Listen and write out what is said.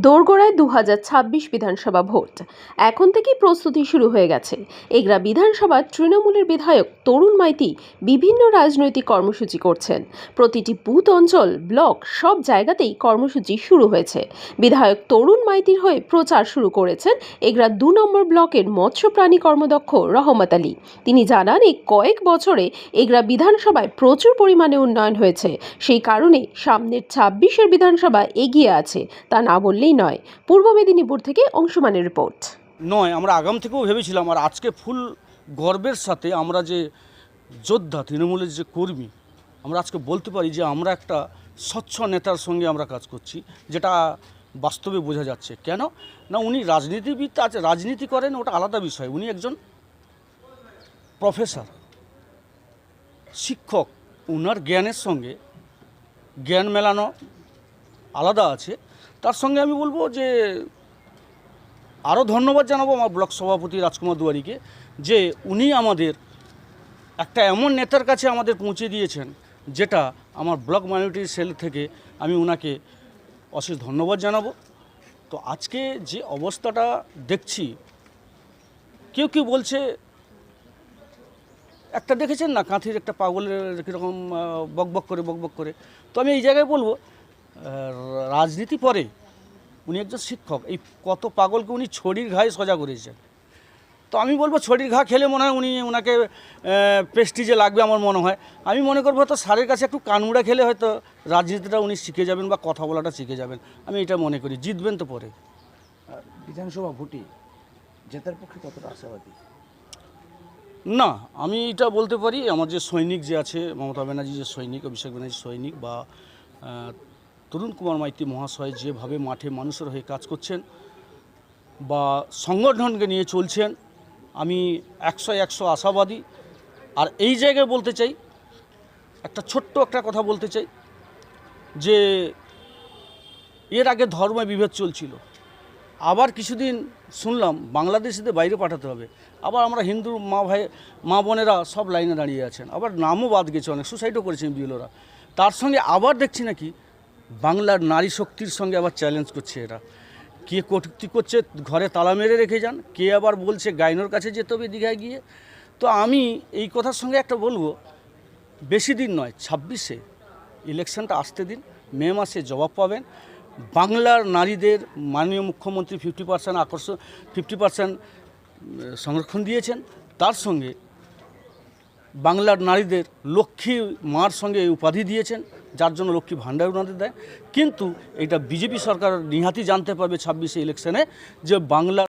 দোরগোড়ায় 2026 বিধানসভা ভোট এখন থেকেই প্রস্তুতি শুরু হয়ে গেছে। এগরা বিধানসভার তৃণমূলের বিধায়ক তরুণ মাইতি বিভিন্ন রাজনৈতিক কর্মসূচি করছেন। প্রতিটি বুথ অঞ্চল, ব্লক সব জায়গাতেই কর্মসূচি শুরু হয়েছে। বিধায়ক তরুণ মাইতির হয়ে প্রচার শুরু করেছেন এগরা 2 নম্বর ব্লকের মৎস্য প্রাণী কর্মদক্ষ রহমত আলী। তিনি জানান, এই কয়েক বছরে এগরা বিধানসভায় প্রচুর পরিমাণে উন্নয়ন হয়েছে। সেই কারণে সামনের 26-এর বিধানসভা এগিয়ে আছে, তা না বললেই নয়। পূর্ব মেদিনীপুর থেকে অংশুমানের রিপোর্ট। আমরা আগাম থেকেও ভেবেছিলাম, আর আজকে ফুল গর্বের সাথে আমরা যে যোদ্ধা, তৃণমূলের যে কর্মী, আমরা আজকে বলতে পারি যে আমরা একটা স্বচ্ছ নেতার সঙ্গে আমরা কাজ করছি, যেটা বাস্তবে বোঝা যাচ্ছে। কেন না, উনি রাজনীতিবিদ আছে, রাজনীতি করেন ওটা আলাদা বিষয়। উনি একজন প্রফেসর, শিক্ষক। ওনার জ্ঞানের সঙ্গে জ্ঞান মেলানো আলাদা আছে। তার সঙ্গে আমি বলবো যে আরও ধন্যবাদ জানাবো আমার ব্লক সভাপতি রাজকুমার দুয়ারিকে, যে উনি আমাদের একটা এমন নেতার কাছে আমাদের পৌঁছে দিয়েছেন, যেটা আমার ব্লক মাইনরিটি সেল থেকে আমি ওনাকে অশেষ ধন্যবাদ জানাবো। তো আজকে যে অবস্থাটা দেখছি, কেউ কেউ বলছে, একটা দেখেছেন না কাঁথির একটা পাগলের কীরকম বকবক করে। তো আমি এই জায়গায় বলবো, রাজনীতি পরে, উনি একজন শিক্ষক। এই কত পাগলকে উনি ছড়ির ঘায়ে সজা করেছেন। তো আমি বলবো, ছড়ির ঘা খেলে মনে হয় ওনাকে প্রেস্টিজে লাগবে আমার মনে হয়। আমি মনে করবো হয়তো স্যারের কাছে একটু কানমুড়া খেলে হয়তো রাজনীতিটা উনি শিখে যাবেন বা কথা বলাটা শিখে যাবেন। আমি এটা মনে করি। জিতবেন তো পরে। বিধানসভা ভোটে জেতার পক্ষে কতটা আশাবাদী? না, আমি এটা বলতে পারি, আমার যে সৈনিক যে আছে, মমতা ব্যানার্জি যে সৈনিক, অভিষেক ব্যানার্জি সৈনিক, বা তরুণ কুমার মাইতি মহাশয় যেভাবে মাঠে মানুষের হয়ে কাজ করছেন বা সংগঠনকে নিয়ে চলছেন, আমি 100 আশাবাদী। আর এই জায়গায় বলতে চাই, ছোট্ট একটা কথা বলতে চাই, যে এর আগে ধর্ম বিভেদ চলছিল, আবার কিছুদিন শুনলাম বাংলাদেশিদের বাইরে পাঠাতে হবে। আবার আমরা হিন্দু মা বোনেরা সব লাইনে দাঁড়িয়ে আছেন, আবার নামও বাদ গেছে, অনেক সুসাইডও করেছেন বিএলওরা। তার সঙ্গে আবার দেখছি নাকি বাংলার নারী শক্তির সঙ্গে আবার চ্যালেঞ্জ করছে এরা। কে কটূক্তি করছে, ঘরে তালা মেরে রেখে যান, কে আবার বলছে গাইনোর কাছে যেতে হবে দীঘায় গিয়ে। তো আমি এই কথার সঙ্গে একটা বলবো, বেশি দিন নয়, 26-এ ইলেকশনটা আসতে দিন, মে মাসে জবাব পাবেন। বাংলার নারীদের মাননীয় মুখ্যমন্ত্রী 50% সংরক্ষণ দিয়েছেন। তার সঙ্গে বাংলার নারীদের লক্ষ্মী মার সঙ্গে এই উপাধি দিয়েছেন, যার জন্য লক্ষ্মী ভাণ্ডার ওনাদের দেয়। কিন্তু এটা বিজেপি সরকার নিহাতি জানতে পারবে 26-এ ইলেকশনে, যে বাংলার